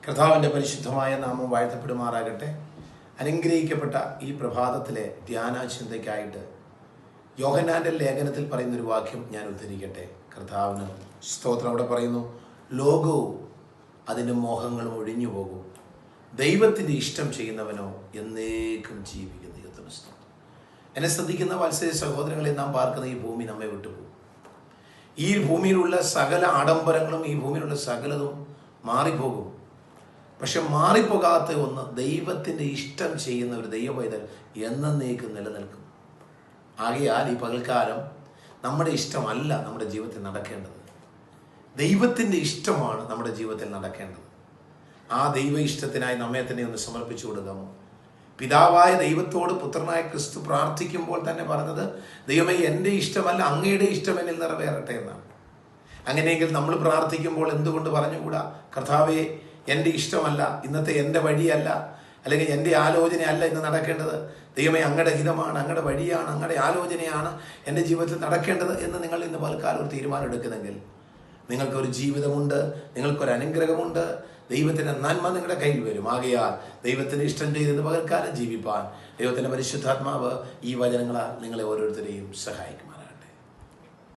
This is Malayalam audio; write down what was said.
കർത്താവിൻ്റെ പരിശുദ്ധമായ നാമം വാഴ്ത്തപ്പെടുമാറാകട്ടെ. അനുഗ്രഹിക്കപ്പെട്ട ഈ പ്രഭാതത്തിലെ ധ്യാന ചിന്തയ്ക്കായിട്ട് യോഹന്നാന്റെ ലേഖനത്തിൽ പറയുന്നൊരു വാക്യം ഞാൻ ഉദ്ധരിക്കട്ടെ. കർത്താവിന് സ്തോത്രം. അവിടെ പറയുന്നു, ലോകവും അതിൻ്റെ മോഹങ്ങളും ഒഴിഞ്ഞു പോകും, ദൈവത്തിൻ്റെ ഇഷ്ടം ചെയ്യുന്നവനോ എന്നേക്കും ജീവിക്കുന്ന ദൈവത്തിന് സ്തോത്രം. എന്നെ ശ്രദ്ധിക്കുന്ന വാത്സല്യ സഹോദരങ്ങളെ, നാം പാർക്കുന്ന ഈ ഭൂമി നമ്മെ വിട്ടുപോകും. ഈ ഭൂമിയിലുള്ള സകല ആഡംബരങ്ങളും ഈ ഭൂമിയിലുള്ള സകലതും മാറിപ്പോകും. പക്ഷെ മാറിപ്പോകാത്ത ഒന്ന്, ദൈവത്തിൻ്റെ ഇഷ്ടം ചെയ്യുന്ന ഒരു ദൈവപൈതൽ എന്നേക്കും നിലനിൽക്കും. ആകയാൽ ഈ പകൽക്കാലം നമ്മുടെ ഇഷ്ടമല്ല നമ്മുടെ ജീവിതത്തിൽ നടക്കേണ്ടത്, ദൈവത്തിൻ്റെ ഇഷ്ടമാണ് നമ്മുടെ ജീവിതത്തിൽ നടക്കേണ്ടത്. ആ ദൈവ ഇഷ്ടത്തിനായി നമ്മെ തന്നെ ഒന്ന് സമർപ്പിച്ചു കൊടുക്കാമോ? പിതാവായ ദൈവത്തോട് പുത്രനായ ക്രിസ്തു പ്രാർത്ഥിക്കുമ്പോൾ തന്നെ പറഞ്ഞത്, ദൈവമേ, എൻ്റെ ഇഷ്ടമല്ല അങ്ങയുടെ ഇഷ്ടം എന്നിൽ നിറവേറട്ടെ എന്നാണ്. അങ്ങനെയെങ്കിൽ നമ്മൾ പ്രാർത്ഥിക്കുമ്പോൾ എന്തുകൊണ്ട് പറഞ്ഞുകൂടാ, കർത്താവേ, എൻ്റെ ഇഷ്ടമല്ല, ഇന്നത്തെ എൻ്റെ വഴിയല്ല, അല്ലെങ്കിൽ എൻ്റെ ആലോചനയല്ല ഇന്ന് നടക്കേണ്ടത്, ദൈവമേ, അങ്ങയുടെ ഹിതമാണ്, അങ്ങയുടെ വഴിയാണ്, അങ്ങയുടെ ആലോചനയാണ് എൻ്റെ ജീവിതത്തിൽ നടക്കേണ്ടത് എന്ന് നിങ്ങൾ ഇന്ന് പൽക്കാലം ഒരു തീരുമാനം എടുക്കുന്നെങ്കിൽ നിങ്ങൾക്കൊരു ജീവിതമുണ്ട്, നിങ്ങൾക്കൊരു അനുഗ്രഹമുണ്ട്, ദൈവത്തിൻ്റെ നന്മ നിങ്ങളുടെ കയ്യിൽ വരും. ആകയാൽ ദൈവത്തിൻ്റെ ഇഷ്ടം ചെയ്തെന്ന് പകൽക്കാലം ജീവിപ്പാൻ ദൈവത്തിൻ്റെ പരിശുദ്ധാത്മാവ് ഈ വചനങ്ങളാൽ നിങ്ങളെ ഓരോരുത്തരെയും സഹായിക്കും.